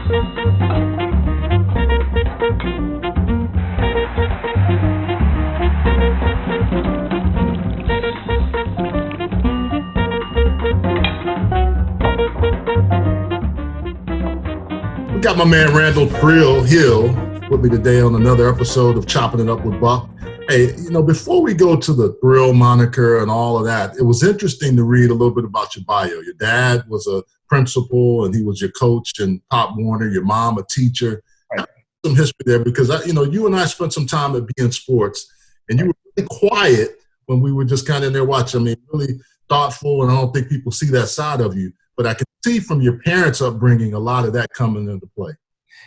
We got my man Randal Hill with me today on another episode of Chopping It Up with Buck. Hey, before we go to the Thrill moniker and all of that, it was interesting to read a little bit about your bio. Your dad was a principal and he was your coach in Pop Warner, your mom a teacher. Right. Some history there because, you and I spent some time at beIN Sports and you were really quiet when we were just kind of in there watching. I mean, really thoughtful, and I don't think people see that side of you. But I can see from your parents' upbringing a lot of that coming into play.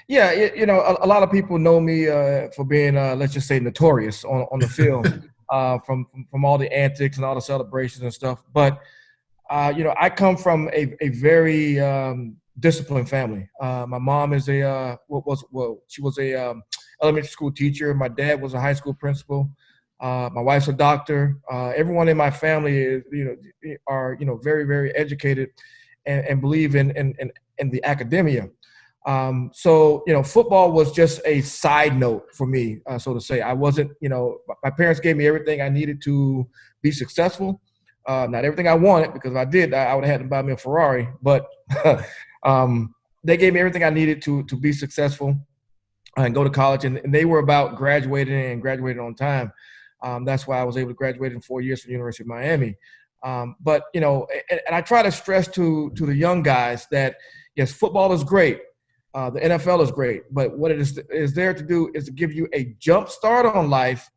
Yeah, a lot of people know me for being, let's just say, notorious on the field from all the antics and all the celebrations and stuff. But, I come from a very disciplined family. My mom is she was a elementary school teacher. My dad was a high school principal. My wife's a doctor. Everyone in my family is, are very, very educated and believe in the academia. So football was just a side note for me, so to say. I wasn't, my parents gave me everything I needed to be successful. Not everything I wanted, because if I did, I would have had to buy me a Ferrari. But they gave me everything I needed to be successful and go to college. And they were about graduating on time. That's why I was able to graduate in 4 years from the University of Miami. But and I try to stress to the young guys that, yes, football is great. The NFL is great, but what it is there to do is to give you a jump start on life,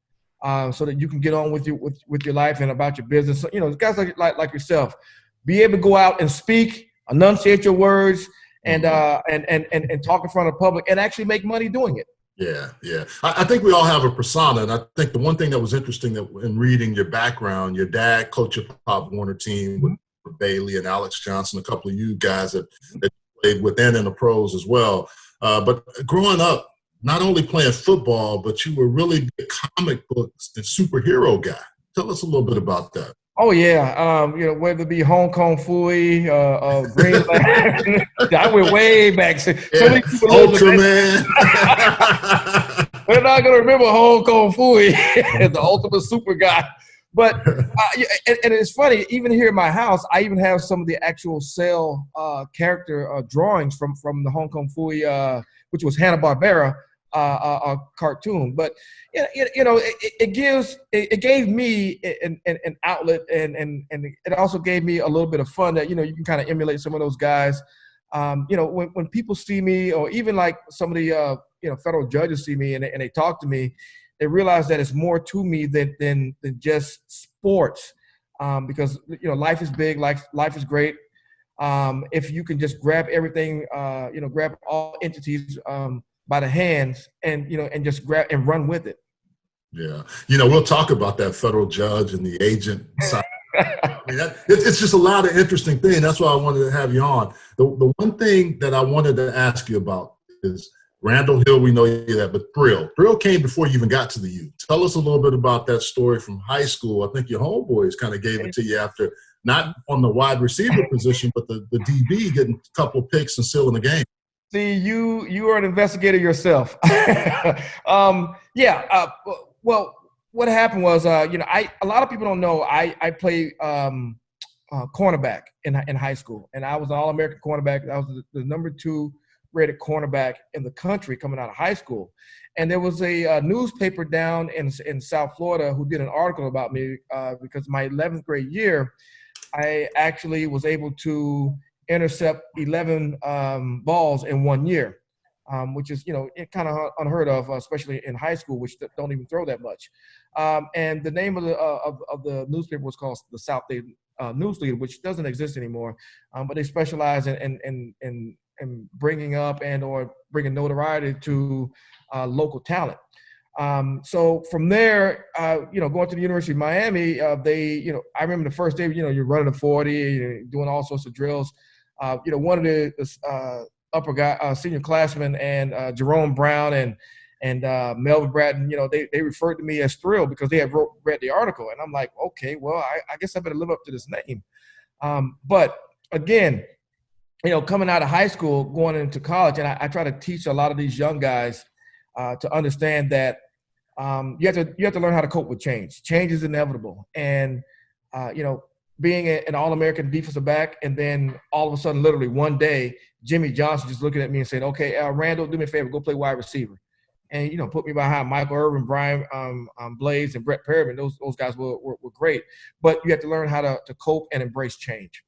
so that you can get on with your life and about your business. So, guys like yourself, be able to go out and speak, enunciate your words, and talk in front of the public, and actually make money doing it. Yeah. I think we all have a persona, and I think the one thing that was interesting that in reading your background, your dad coached your Pop Warner team with Bailey and Alex Johnson, a couple of you guys that played within in the pros as well. But growing up, not only playing football, but you were really big comic books and superhero guy. Tell us a little bit about that. Oh yeah, whether it be Hong Kong Fooey, Green Lantern, I went way back. Ultraman. They're not gonna remember Hong Kong Fooey as the ultimate super guy. But and it's funny, even here in my house, I even have some of the actual cell character drawings from the Hong Kong Fooey, which was Hanna-Barbera cartoon. But it gave me an outlet, and it also gave me a little bit of fun that you can kind of emulate some of those guys. When people see me, or even like some of the federal judges see me and they talk to me, they realize that it's more to me than just sports, because life is big, life is great. If you can just grab everything, grab all entities by the hands and just grab and run with it. Yeah, we'll talk about that federal judge and the agent side. I mean, it's just a lot of interesting things. That's why I wanted to have you on. The one thing that I wanted to ask you about is Randal Hill. We know you that, but Thrill came before you even got to the U. Tell us a little bit about that story from high school. I think your homeboys kind of gave it to you after, not on the wide receiver position, but the DB getting a couple of picks and sealing the game. See, you are an investigator yourself. Well, what happened was, a lot of people don't know, I played cornerback in high school, and I was an All-American cornerback. I was the number 2 rated cornerback in the country coming out of high school. And there was a newspaper down in South Florida who did an article about me because my 11th grade year, I actually was able to intercept 11 balls in 1 year, which is, kind of unheard of, especially in high school, which don't even throw that much. And the name of the newspaper was called the South Day News Leader, which doesn't exist anymore. But they specialize in bringing up and or bringing notoriety to local talent. So from there, going to the University of Miami, I remember the first day, you're running a 40, you're doing all sorts of drills. One of the upper guy, senior classmen, and Jerome Brown and Melvin Bratton, they referred to me as Thrill because they had read the article. And I'm like, okay, well, I guess I better live up to this name. But again, coming out of high school, going into college, and I try to teach a lot of these young guys to understand that you have to learn how to cope with change. Change is inevitable, and being an All-American defensive back, and then all of a sudden, literally one day, Jimmy Johnson just looking at me and saying, "Okay, Randall, do me a favor, go play wide receiver," and put me behind Michael Irvin, Brian Blaze, and Brett Perriman. Those guys were great, but you have to learn how to cope and embrace change.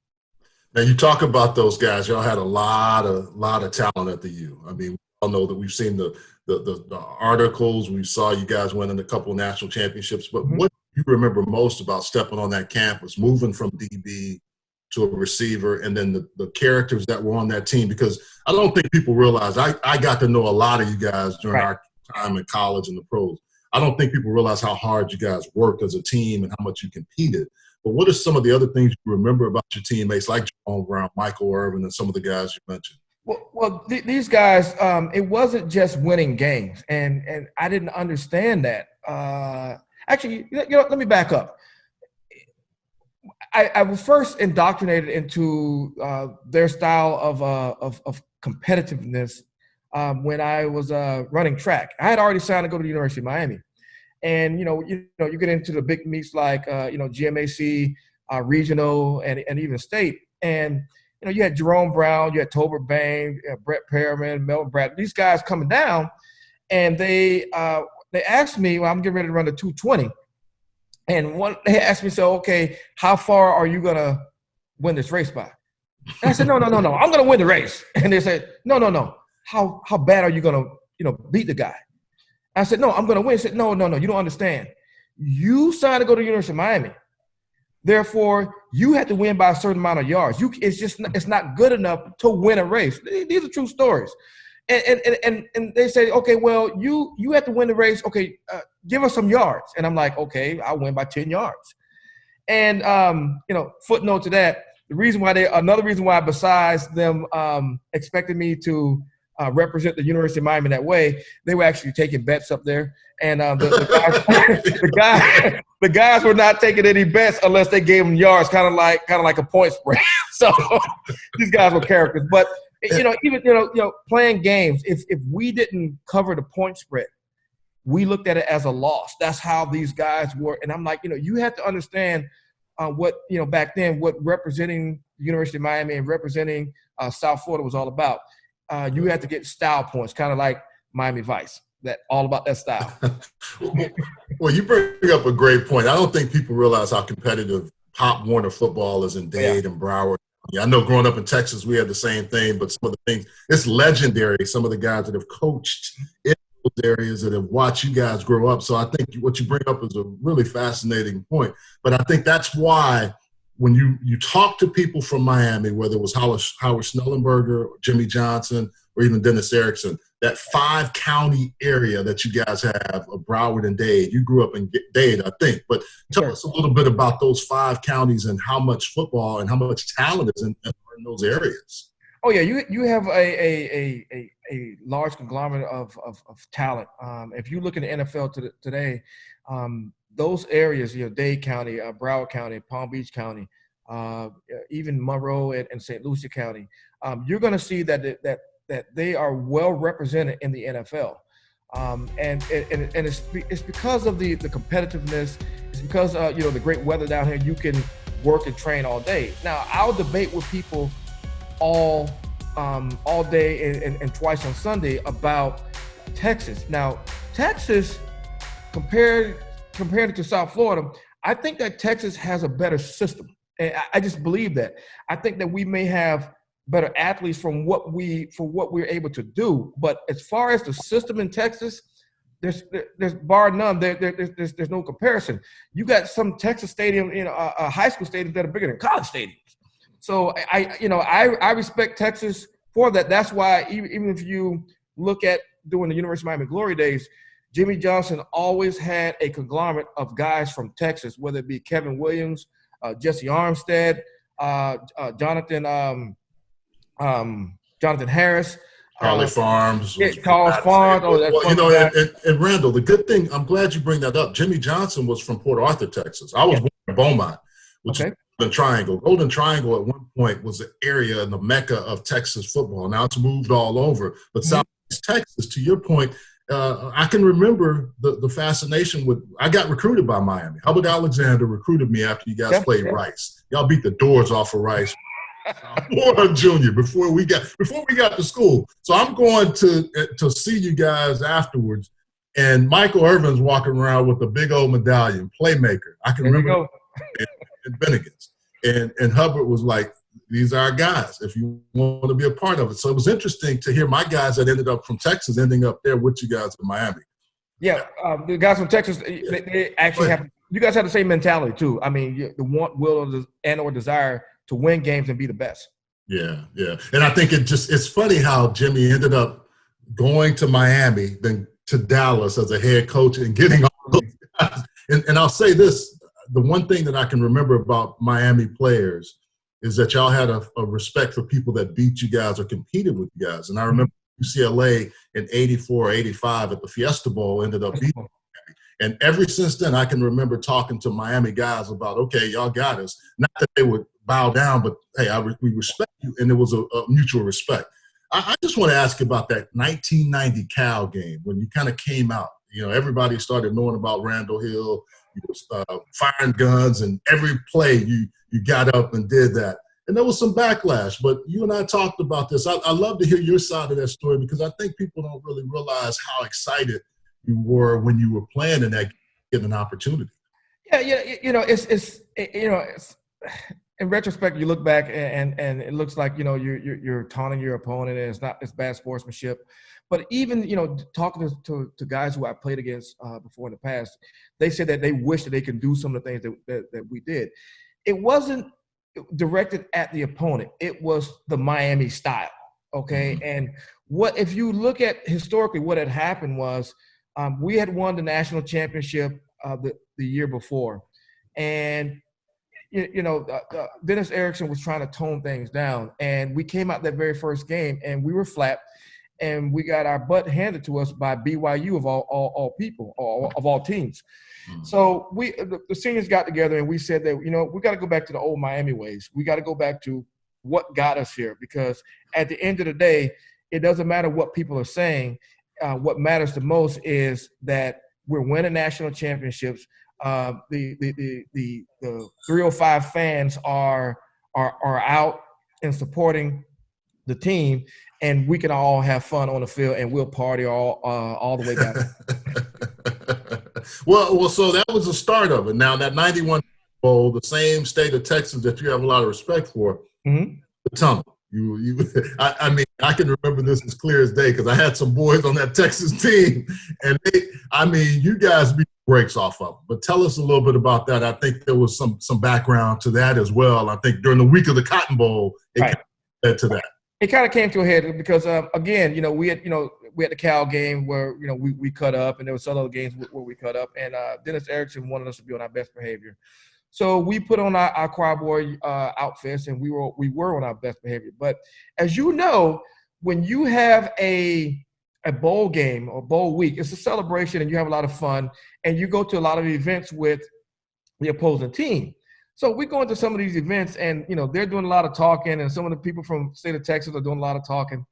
Now you talk about those guys. Y'all had a lot of talent at the U. I mean, we all know that we've seen the articles. We saw you guys winning a couple of national championships. But what do you remember most about stepping on that campus, moving from DB to a receiver, and then the characters that were on that team? Because I don't think people realize I got to know a lot of you guys during our time in college and the pros. I don't think people realize how hard you guys worked as a team and how much you competed. But what are some of the other things you remember about your teammates, like Jerome Brown, Michael Irvin, and some of the guys you mentioned? Well, these guys, it wasn't just winning games, and I didn't understand that. Actually, let me back up. I was first indoctrinated into their style of competitiveness when I was running track. I had already signed to go to the University of Miami. And, you get into the big meets like, GMAC, regional, and even state. And, you had Jerome Brown, you had Tolbert Bain, Brett Perriman, Melvin Brad, these guys coming down. And they asked me, well, I'm getting ready to run the 220. And they asked me, so, okay, how far are you going to win this race by? And I said, no, I'm going to win the race. And they said, no. How bad are you going to, beat the guy? I said, no, I'm going to win. He said, no, you don't understand. You signed to go to the University of Miami. Therefore, you had to win by a certain amount of yards. It's not good enough to win a race. These are true stories. And they say, okay, well, you have to win the race. Okay, give us some yards. And I'm like, okay, I'll win by 10 yards. And, footnote to that, another reason why besides them expecting me to represent the University of Miami that way, they were actually taking bets up there, and the guys were not taking any bets unless they gave them yards, kind of like a point spread. So these guys were characters. But even playing games, if we didn't cover the point spread, we looked at it as a loss. That's how these guys were, and I'm like, you have to understand what back then what representing the University of Miami and representing South Florida was all about. You had to get style points, kind of like Miami Vice, all about that style. Well, you bring up a great point. I don't think people realize how competitive Pop Warner football is in Dade and Broward. I know growing up in Texas, we had the same thing, but some of the things, it's legendary, some of the guys that have coached in those areas that have watched you guys grow up. So I think what you bring up is a really fascinating point. But I think that's why when you talk to people from Miami, whether it was Howard Schnellenberger, or Jimmy Johnson, or even Dennis Erickson, that 5-county area that you guys have of Broward and Dade. You grew up in Dade, I think. But tell us a little bit about those 5 counties and how much football and how much talent is in those areas. Oh, yeah. You have a large conglomerate of talent. If you look at the NFL today, those areas, Dade County, Broward County, Palm Beach County, even Monroe and St. Lucie County, you're going to see that they are well represented in the NFL, and it's because of the competitiveness. It's because the great weather down here. You can work and train all day. Now I'll debate with people all day and twice on Sunday about Texas. Now Texas, compared to South Florida, I think that Texas has a better system. And I just believe that. I think that we may have better athletes from what we're able to do. But as far as the system in Texas, there's bar none. There's no comparison. You got some Texas stadium, high school stadiums that are bigger than college stadiums. So I respect Texas for that. That's why even if you look at during the University of Miami glory days, Jimmy Johnson always had a conglomerate of guys from Texas, whether it be Kevin Williams, Jesse Armstead, Jonathan Harris, Carly Farms. Carl Farms. And Randall, the good thing, I'm glad you bring that up. Jimmy Johnson was from Port Arthur, Texas. I was born in Beaumont, which is Golden Triangle at one point was an area in the mecca of Texas football. Now it's moved all over. But Southeast Texas, to your point, I can remember the fascination with – I got recruited by Miami. Hubbard Alexander recruited me after you guys played Rice. Y'all beat the doors off of Rice. Or junior before we got to school. So I'm going to see you guys afterwards. And Michael Irvin's walking around with a big old medallion, playmaker. I can remember in Bennigan's. And Hubbard was like, these are our guys if you want to be a part of it. So it was interesting to hear my guys that ended up from Texas ending up there with you guys in Miami. Yeah, the guys from Texas, they actually have – you guys have the same mentality too. I mean, the want, will, or desire to win games and be the best. Yeah. And I think it's funny how Jimmy ended up going to Miami, then to Dallas as a head coach and getting all those guys. And I'll say this, the one thing that I can remember about Miami players is that y'all had a respect for people that beat you guys or competed with you guys. And I remember UCLA in 84, 85 at the Fiesta Bowl ended up beating Miami. And ever since then, I can remember talking to Miami guys about, okay, y'all got us. Not that they would bow down, but, hey, we respect you, and it was a mutual respect. I just want to ask you about that 1990 Cal game when you kind of came out. You know, everybody started knowing about Randal Hill. You was firing guns, and every play you got up and did that. And there was some backlash, but you and I talked about this. I love to hear your side of that story because I think people don't really realize how excited you were when you were playing in that, getting an opportunity. Yeah, it's in retrospect, you look back and it looks like, you're taunting your opponent and it's bad sportsmanship. But even, talking to guys who I played against before in the past, they said that they wish that they could do some of the things that we did. It wasn't directed at the opponent. It was the Miami style, okay? Mm-hmm. And if you look at historically what had happened was we had won the national championship the year before. And Dennis Erickson was trying to tone things down, and we came out that very first game and we were flat, and we got our butt handed to us by BYU of all people, of all teams. Mm-hmm. So the seniors got together and we said that, we got to go back to the old Miami ways. We got to go back to what got us here, because at the end of the day, it doesn't matter what people are saying. What matters the most is that we're winning national championships. The 305 fans are out and supporting the team, and we can all have fun on the field, and we'll party all the way back. Well, so that was the start of it. Now that 91 Bowl, the same state of Texas that you have a lot of respect for, the tunnel. I mean, I can remember this as clear as day because I had some boys on that Texas team, and you guys beat the brakes off of them. But tell us a little bit about that. I think there was some background to that as well. I think during the week of the Cotton Bowl, it kind of led to that. It kind of came to a head because, again, we had the Cal game where, we cut up, and there were some other games where we cut up, and Dennis Erickson wanted us to be on our best behavior. So we put on our choir boy outfits, and we were on our best behavior. But as you know, when you have a bowl game or bowl week, it's a celebration, and you have a lot of fun, and you go to a lot of events with the opposing team. So we go into some of these events, and they're doing a lot of talking, and some of the people from the state of Texas are doing a lot of talking.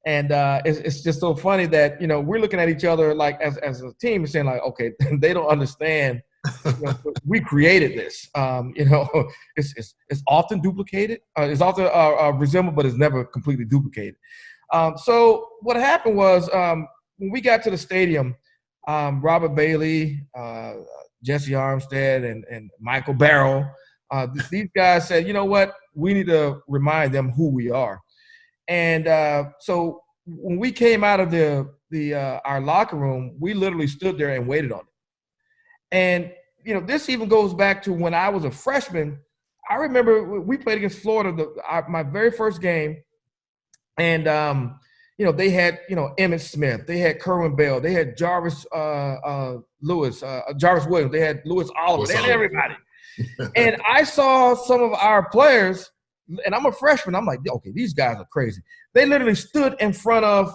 And it's just so funny that we're looking at each other like as a team and saying like, okay, they don't understand. We created this. It's often duplicated. It's often resembled, but it's never completely duplicated. So what happened was when we got to the stadium, Robert Bailey, Jesse Armstead, and Michael Barrow, these guys said, you know what? We need to remind them who we are. And so when we came out of our locker room, we literally stood there and waited on it. And, this even goes back to when I was a freshman. I remember we played against Florida, my very first game. And, they had, Emmitt Smith. They had Kerwin Bell. They had Jarvis Williams. They had Louis Oliver. They had everybody. And I saw some of our players, and I'm a freshman. I'm like, okay, these guys are crazy. They literally stood in front of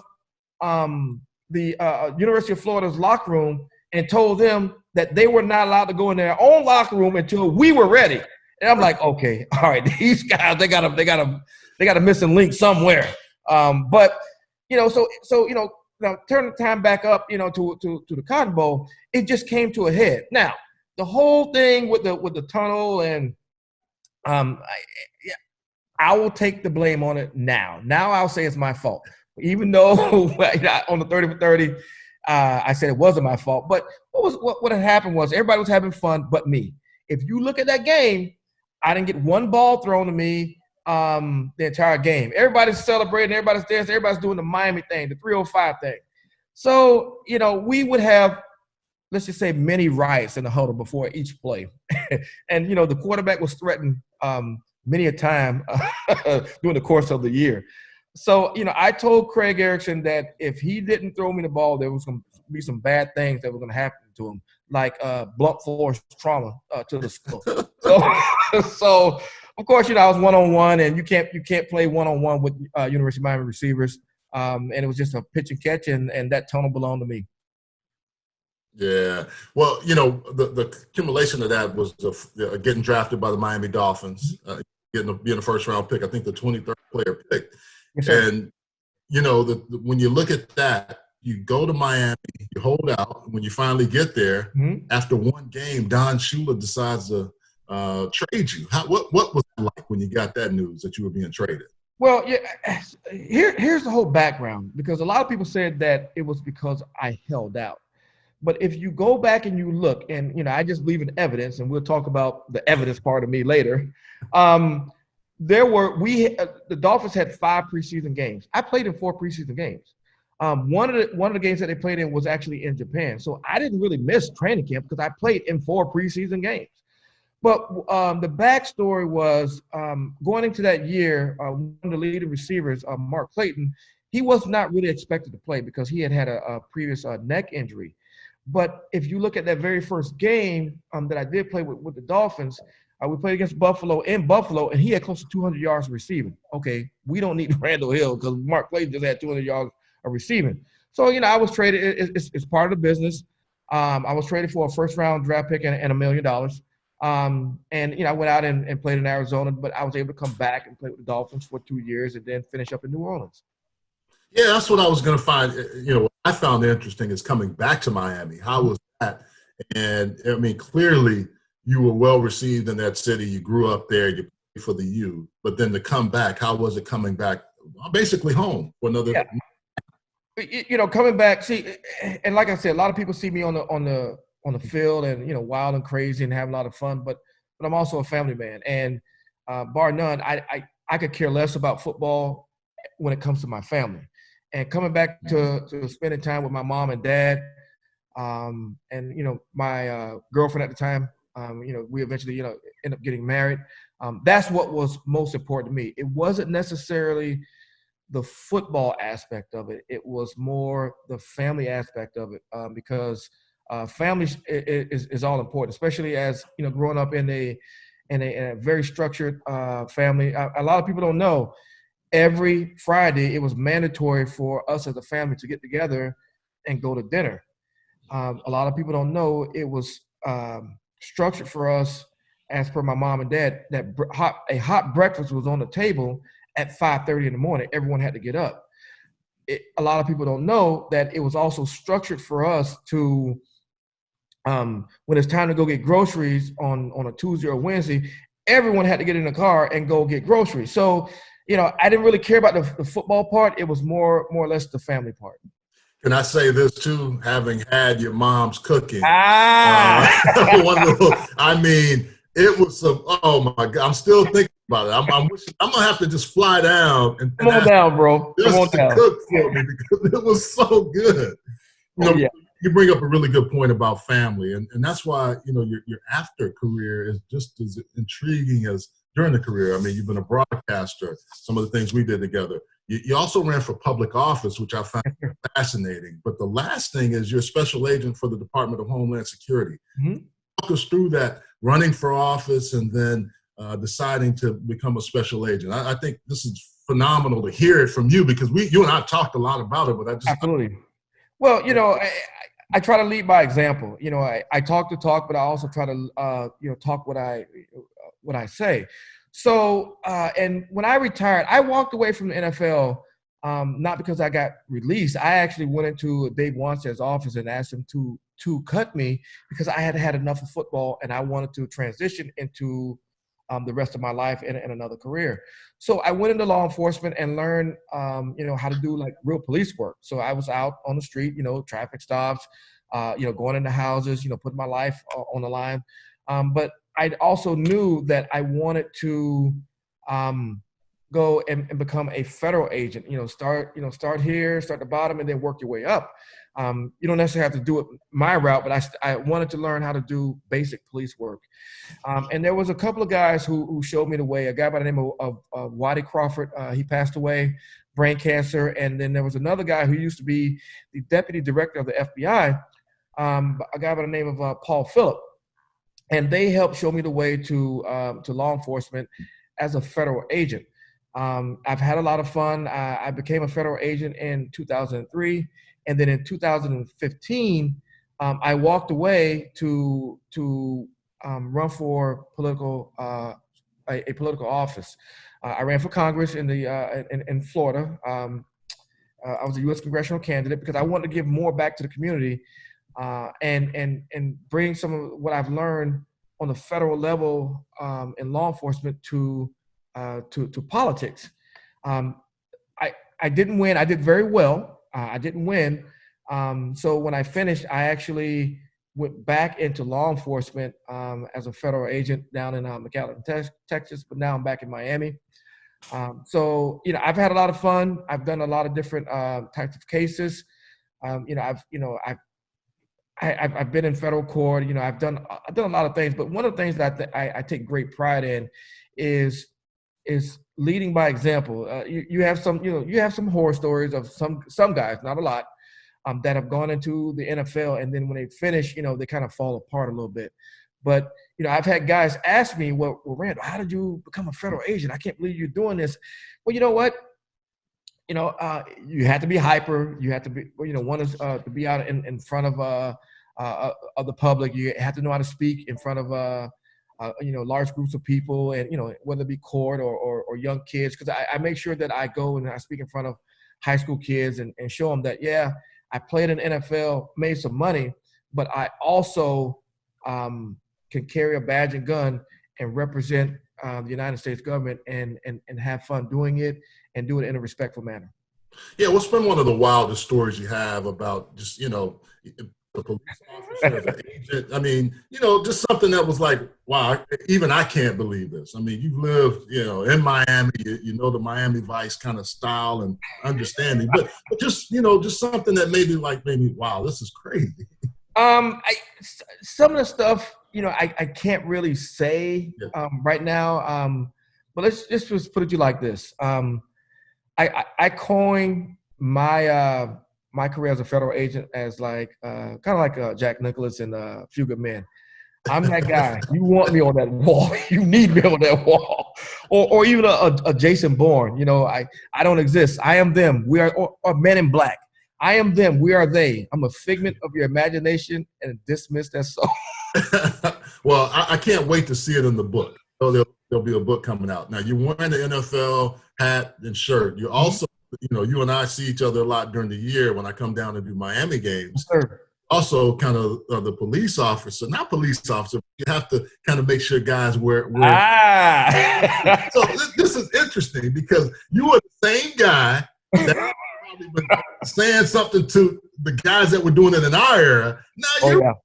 the University of Florida's locker room and told them that they were not allowed to go in their own locker room until we were ready. And I'm like, okay, all right, these guys, they got a missing link somewhere. But now turn the time back up, to the Cotton Bowl, it just came to a head. Now, the whole thing with the tunnel and I will take the blame on it now. Now I'll say it's my fault, even though on the 30 for 30, I said it wasn't my fault. But what had happened was everybody was having fun, but me. If you look at that game, I didn't get one ball thrown to me the entire game. Everybody's celebrating, everybody's dancing, everybody's doing the Miami thing, the 305 thing. So, we would have, let's just say, many riots in the huddle before each play. And, the quarterback was threatened many a time during the course of the year. So, I told Craig Erickson that if he didn't throw me the ball, there was going to be some bad things that were going to happen to him, like blunt force trauma to the skull. So, of course, I was one-on-one, and you can't play one-on-one with University of Miami receivers. And it was just a pitch and catch, and that tunnel belonged to me. Yeah. Well, the accumulation of that was getting drafted by the Miami Dolphins, being a first-round pick. I think the 23rd player pick. Yes, sir. And, when you look at that, you go to Miami, you hold out. When you finally get there, after one game, Don Shula decides to trade you. What was it like when you got that news that you were being traded? Well, yeah. Here's the whole background, because a lot of people said that it was because I held out. But if you go back and you look, and I just believe in evidence, and we'll talk about the evidence part of me later. The Dolphins had 5 preseason games. I played in 4 preseason games. One of the games that they played in was actually in Japan, so I didn't really miss training camp because I played in 4 preseason games. But the backstory was going into that year, one of the leading receivers, Mark Clayton, he was not really expected to play because he had a previous neck injury. But if you look at that very first game that I did play with the Dolphins, we played against Buffalo in Buffalo, and he had close to 200 yards receiving. Okay, we don't need Randal Hill because Mark Clayton just had 200 yards of receiving. So, I was traded. It's part of the business. I was traded for a first-round draft pick and $1 million. I went out and played in Arizona, but I was able to come back and play with the Dolphins for 2 years and then finish up in New Orleans. Yeah, that's what I was going to find. What I found interesting is coming back to Miami. How was that? And, clearly you were well received in that city. You grew up there. You played for the U. But then to come back, how was it coming back basically home for another coming back, see, and like I said, a lot of people see me on the field and, wild and crazy and having a lot of fun, but I'm also a family man. And bar none, I could care less about football when it comes to my family. And coming back to spending time with my mom and dad, and my girlfriend at the time, we eventually end up getting married. That's what was most important to me. It wasn't necessarily the football aspect of it. It was more the family aspect of it, because family is all important, especially as growing up in a very structured family. A lot of people don't know. Every Friday, it was mandatory for us as a family to get together and go to dinner. A lot of people don't know it was structured for us, as per my mom and dad, that a hot breakfast was on the table at 5:30 in the morning. Everyone had to get up. A lot of people don't know that it was also structured for us to, when it's time to go get groceries on a Tuesday or Wednesday, everyone had to get in the car and go get groceries. So, I didn't really care about the football part. It was more or less the family part. Can I say this too? Having had your mom's cooking, it was some. Oh my God! I'm still thinking about it. I'm gonna have to just fly down and come on down, bro. Come on down. Cook for me because it was so good. You bring up a really good point about family, and that's why your after career is just as intriguing as during the career. You've been a broadcaster. Some of the things we did together. You also ran for public office, which I found fascinating. But the last thing is you're a special agent for the Department of Homeland Security. Mm-hmm. Walk us through that, running for office and then deciding to become a special agent. I think this is phenomenal to hear it from you because you and I talked a lot about it, but I just absolutely. Well, I try to lead by example. I talk the talk, but I also try to talk what what I say. So, and when I retired, I walked away from the NFL, not because I got released. I actually went into Dave Wanstead's office and asked him to cut me because I had had enough of football and I wanted to transition into the rest of my life in another career. So I went into law enforcement and learned, how to do like real police work. So I was out on the street, traffic stops, going into houses, putting my life on the line. But I also knew that I wanted to go and become a federal agent. Start here, start at the bottom, and then work your way up. You don't necessarily have to do it my route, but I wanted to learn how to do basic police work. And there was a couple of guys who showed me the way. A guy by the name of Waddy Crawford, he passed away, brain cancer. And then there was another guy who used to be the deputy director of the FBI, a guy by the name of Paul Phillip. And they helped show me the way to law enforcement as a federal agent. I've had a lot of fun. I became a federal agent in 2003. And then in 2015, I walked away to run for a political office. I ran for Congress in Florida. I was a U.S. congressional candidate because I wanted to give more back to the community and bring some of what I've learned on the federal level in law enforcement to politics. I didn't win. I did very well. I didn't win. So when I finished, I actually went back into law enforcement as a federal agent down in McAllen, Texas, but now I'm back in Miami. So, I've had a lot of fun. I've done a lot of different types of cases. I've been in federal court. I've done a lot of things, but one of the things that I take great pride in is leading by example. You have some horror stories of some guys, not a lot, that have gone into the NFL, and then when they finish, they kind of fall apart a little bit. But I've had guys ask me, well, Randal, how did you become a federal agent? I can't believe you're doing this. Well, you know what? You had to be hyper. You had to be, one is to be out in front of the public. You have to know how to speak in front of large groups of people, and whether it be court or young kids, because I make sure that I go and I speak in front of high school kids and show them that I played in the NFL, made some money, but I also can carry a badge and gun and represent the United States government and have fun doing it and do it in a respectful manner. Yeah, what's been one of the wildest stories you have about just the police officer, the agent? I mean, just something that was like, wow, even I can't believe this. I mean, you've lived, in Miami, the Miami Vice kind of style and understanding, but just, just something that made me, wow, this is crazy. Some of the stuff, I can't really say right now, but let's just put it to you like this. I coined my career as a federal agent as kind of like Jack Nicklaus in A Few Good Men. I'm that guy. You want me on that wall. You need me on that wall. Or even a Jason Bourne. I don't exist. I am them. We are or Men in Black. I am them. We are they. I'm a figment of your imagination and dismiss that so. Well, I can't wait to see it in the book. So there'll be a book coming out. Now, you're wearing the NFL hat and shirt. You also, you and I see each other a lot during the year when I come down to do Miami games. Sure. Also kind of the police officer, not police officer, you have to kind of make sure guys wear. So this is interesting because you are the same guy that probably been saying something to the guys that were doing it in our era. Now you're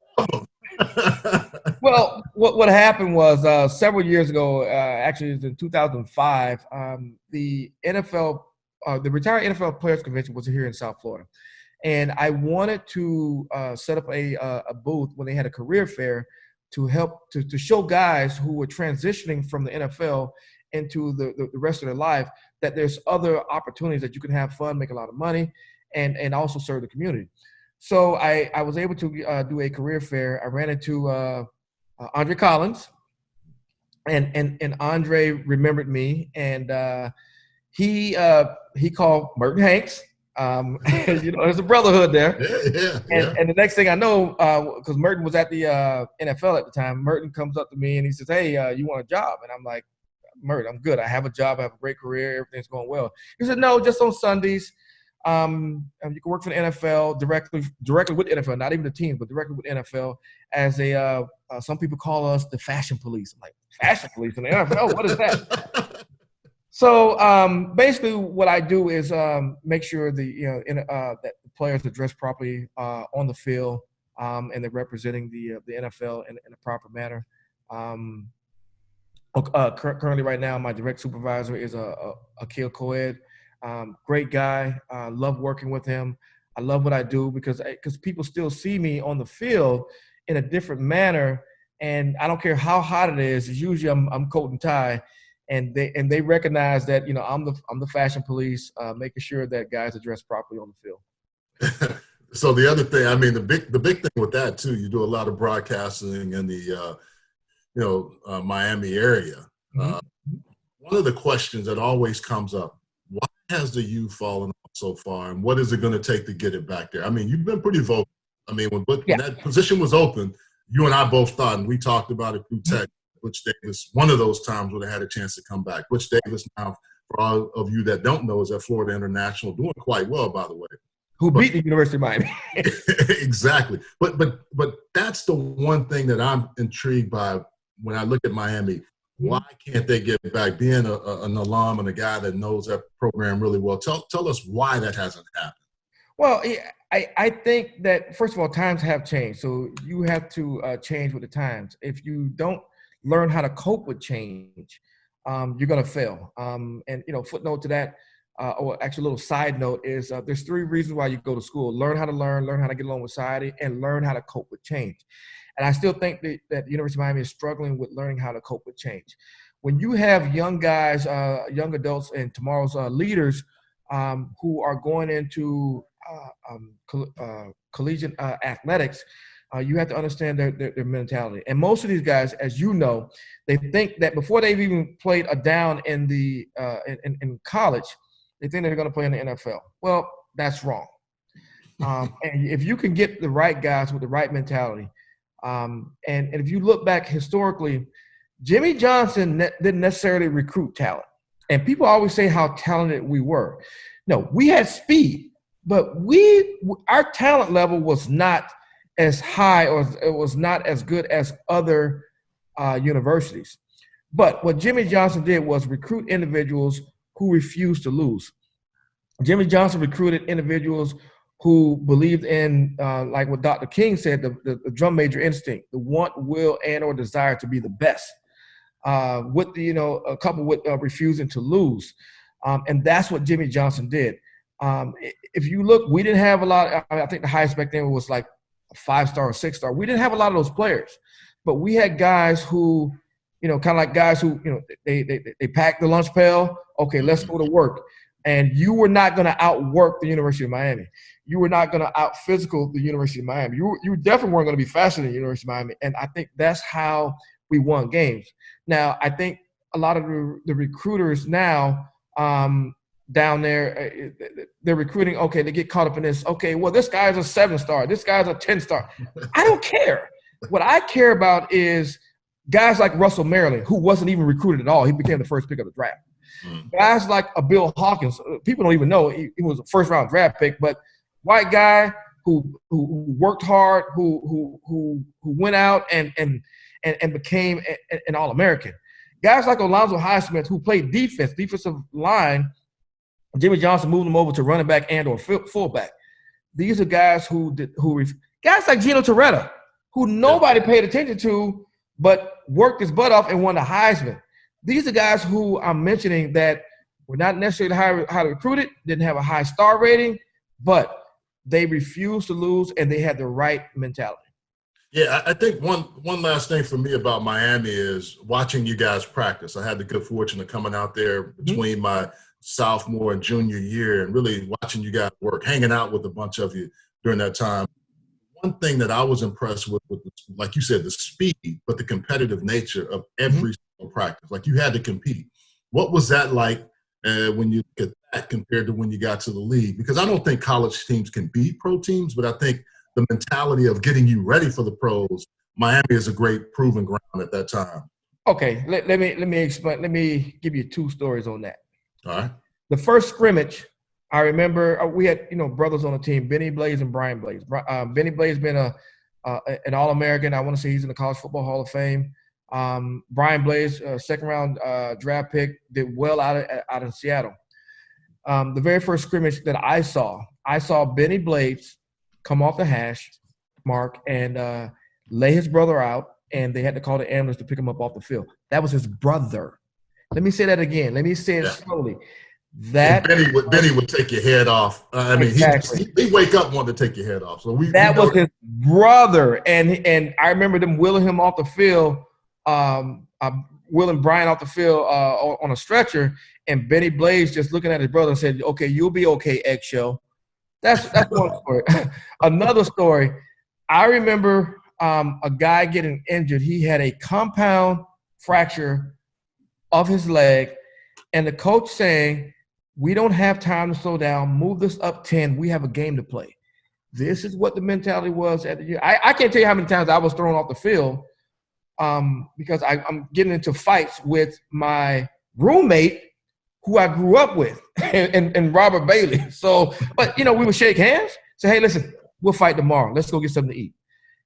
Well, what happened was several years ago, actually it was in 2005, the NFL, the Retired NFL Players Convention was here in South Florida. And I wanted to set up a booth when they had a career fair to help to show guys who were transitioning from the NFL into the rest of their life that there's other opportunities that you can have fun, make a lot of money, and also serve the community. So I was able to do a career fair. I ran into Andre Collins, and Andre remembered me, and he called Merton Hanks. There's a brotherhood there. Yeah. And the next thing I know, because Merton was at the NFL at the time, Merton comes up to me and he says, "Hey, you want a job?" And I'm like, "Merton, I'm good. I have a job. I have a great career. Everything's going well." He said, "No, just on Sundays. You can work for the NFL directly with NFL, not even the team, but directly with NFL as a. Some people call us the fashion police." I'm like, "Fashion police in the NFL? What is that?" So basically, what I do is make sure that the players are dressed properly on the field, and they're representing the NFL in a proper manner. Currently, right now, my direct supervisor is Akil Coed. Great guy. Love working with him. I love what I do because people still see me on the field in a different manner, and I don't care how hot it is. It's usually I'm coat and tie, and they recognize that I'm the fashion police, making sure that guys are dressed properly on the field. So the other thing, I mean, the big thing with that too, you do a lot of broadcasting in the Miami area. Mm-hmm. One of the questions that always comes up: why has the U fallen off so far, and what is it going to take to get it back there? I mean, you've been pretty vocal. I mean, when that position was open, you and I both thought, and we talked about it through text. Butch Davis, one of those times would have had a chance to come back. Butch Davis, now, for all of you that don't know, is at Florida International, doing quite well, by the way. Who beat the University of Miami. Exactly. But that's the one thing that I'm intrigued by when I look at Miami. Why can't they get back? Being an alum and a guy that knows that program really well, tell us why that hasn't happened. Well, I think that, first of all, times have changed. So you have to change with the times. If you don't learn how to cope with change, you're going to fail. And, footnote to that, or actually a little side note is there's 3 reasons why you go to school: learn how to learn how to get along with society, and learn how to cope with change. And I still think that the University of Miami is struggling with learning how to cope with change. When you have young guys, young adults, and tomorrow's leaders who are going into collegiate athletics, you have to understand their mentality. And most of these guys, as you know, they think that before they've even played a down in the in college, they think they're going to play in the NFL. Well, that's wrong. And if you can get the right guys with the right mentality, and if you look back historically, Jimmy Johnson didn't necessarily recruit talent. And people always say how talented we were. No, we had speed, but our talent level was not as high, or it was not as good as other universities. But what Jimmy Johnson did was recruit individuals who refused to lose. Jimmy Johnson recruited individuals who believed in, like what Dr. King said, the drum major instinct, the want, will, and or desire to be the best, with a couple with refusing to lose. And that's what Jimmy Johnson did. If you look, we didn't have a lot. I think the highest back then was like a 5-star or 6-star. We didn't have a lot of those players, but we had guys who, kind of like guys who, they packed the lunch pail. Okay, let's go to work. And you were not going to outwork the University of Miami. You were not going to out-physical the University of Miami. You definitely weren't going to be faster than the University of Miami. And I think that's how we won games. Now, I think a lot of the recruiters now down there, they're recruiting, okay, they get caught up in this. Okay, well, this guy's a 7-star. This guy's a 10-star. I don't care. What I care about is guys like Russell Maryland, who wasn't even recruited at all. He became the first pick of the draft. Guys like a Bill Hawkins, people don't even know he was a first-round draft pick, but white guy who worked hard, who went out and became an All-American. Guys like Alonzo Highsmith, who played defensive line. Jimmy Johnson moved him over to running back and or fullback. These are guys guys like Gino Torretta, who nobody paid attention to, but worked his butt off and won the Heisman. These are guys who I'm mentioning that were not necessarily highly recruited, didn't have a high star rating, but they refused to lose and they had the right mentality. Yeah, I think one last thing for me about Miami is watching you guys practice. I had the good fortune of coming out there between my sophomore and junior year and really watching you guys work, hanging out with a bunch of you during that time. One thing that I was impressed with, like you said, the speed, but the competitive nature of every single practice. Like, you had to compete. What was that like when you look at that compared to when you got to the league. Because I don't think college teams can beat pro teams, but I think the mentality of getting you ready for the pros, Miami is a great proving ground at that time. Okay, let me explain. Let me give you 2 stories on that. All right. The first scrimmage, I remember we had brothers on the team, Benny Blaze and Brian Blaze. Benny Blaze been an All-American. I want to say he's in the College Football Hall of Fame. Brian Blaze, second round draft pick, did well out in Seattle. The very first scrimmage that I saw Benny Blaze come off the hash mark and lay his brother out, and they had to call the ambulance to pick him up off the field. That was his brother. Let me say that again. Let me say it slowly. That Benny would take your head off. I mean, exactly. he wake up wanting to take your head off. So that was his brother, and I remember them wheeling him off the field, wheeling Brian off the field on a stretcher, and Benny Blaze just looking at his brother and said, "Okay, you'll be okay, eggshell." That's one story. Another story. I remember a guy getting injured. He had a compound fracture of his leg, and the coach saying, "We don't have time to slow down. Move this up 10. We have a game to play." This is what the mentality was at the year. I can't tell you how many times I was thrown off the field because I'm getting into fights with my roommate who I grew up with and Robert Bailey. So, but, we would shake hands, say, "Hey, listen, we'll fight tomorrow. Let's go get something to eat."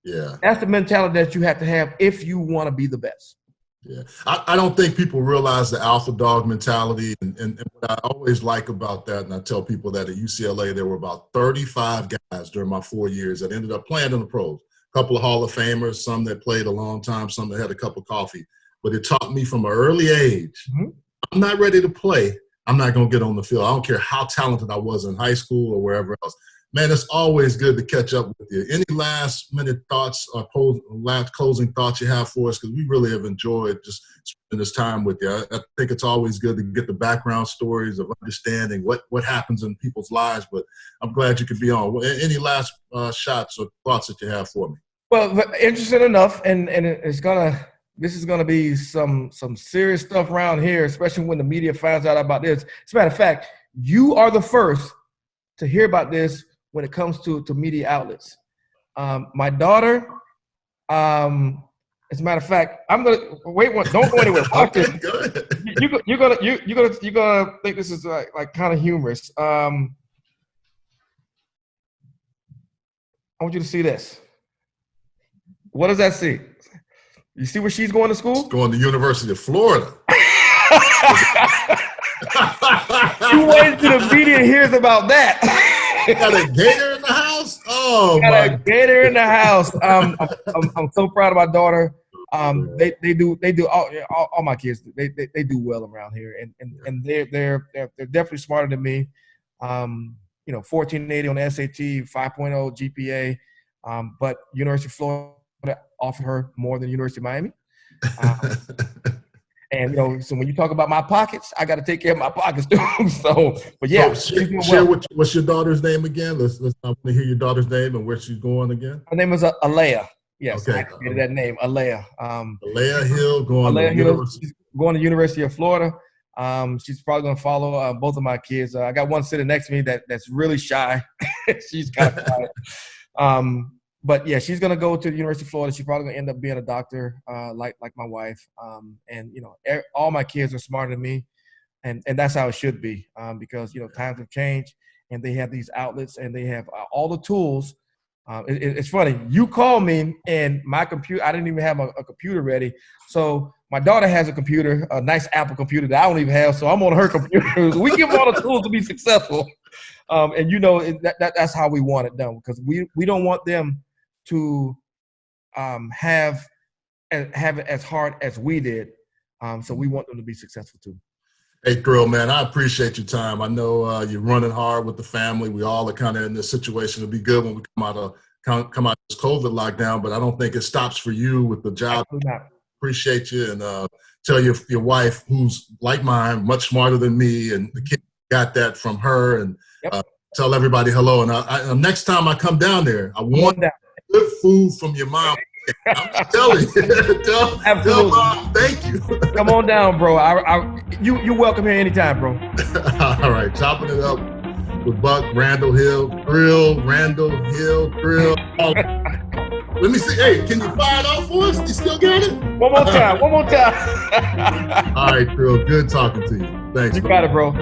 Yeah. That's the mentality that you have to have if you want to be the best. Yeah, I don't think people realize the alpha dog mentality, and what I always like about that, and I tell people that at UCLA there were about 35 guys during my 4 years that ended up playing in the pros. A couple of Hall of Famers, some that played a long time, some that had a cup of coffee. But it taught me from an early age, I'm not ready to play. I'm not going to get on the field. I don't care how talented I was in high school or wherever else. Man, it's always good to catch up with you. Any last-minute thoughts or last closing thoughts you have for us? Because we really have enjoyed just spending this time with you. I think it's always good to get the background stories of understanding what happens in people's lives, but I'm glad you could be on. Any last shots or thoughts that you have for me? Well, interesting enough, and this is gonna be some serious stuff around here, especially when the media finds out about this. As a matter of fact, you are the first to hear about this when it comes to media outlets. My daughter, as a matter of fact, I'm gonna wait. Don't go anywhere. Watch this. You're gonna think this is like kind of humorous. I want you to see this. What does that see? You see where she's going to school? She's going to the University of Florida. You wait till the media hears about that. Got a gator in the house? Oh, got a gator in the house. I'm so proud of my daughter. They do all my kids. They do well around here, and they're definitely smarter than me. 1480 on the SAT, 5.0 GPA. But University of Florida offered her more than University of Miami. And so when you talk about my pockets, I got to take care of my pockets too. But yeah. Share what's your daughter's name again? I want to hear your daughter's name and where she's going again. Her name is Alea. Yes, okay. I created that name, Alea. Alea Hill going to University of Florida. She's probably going to follow both of my kids. I got one sitting next to me that's really shy. She's kind of quiet. But yeah, she's gonna go to the University of Florida. She's probably gonna end up being a doctor, like my wife. And all my kids are smarter than me, and that's how it should be. Because times have changed, and they have these outlets, and they have all the tools. It's funny. You call me, and my computer. I didn't even have a computer ready. So my daughter has a computer, a nice Apple computer that I don't even have. So I'm on her computer. We give them all the tools to be successful. And that's how we want it done, because we don't want them to have it as hard as we did. So we want them to be successful too. Hey, Thrill, man, I appreciate your time. I know you're running hard with the family. We all are kind of in this situation. It'll be good when we come out of this COVID lockdown, but I don't think it stops for you with the job. Appreciate you, and tell your wife, who's like mine, much smarter than me, and the kid got that from her, and tell everybody hello. And next time I come down there, I want good food from your mom. I'm just telling you. tell Bob, thank you. Come on down, bro. You welcome here anytime, bro. All right, chopping it up with Buck, Randal Hill Grill, Randal Hill Grill. Let me see. Hey, can you fire it off for us? You still got it? One more time. All right, Trill. Good talking to you. Thanks. You got it, bro.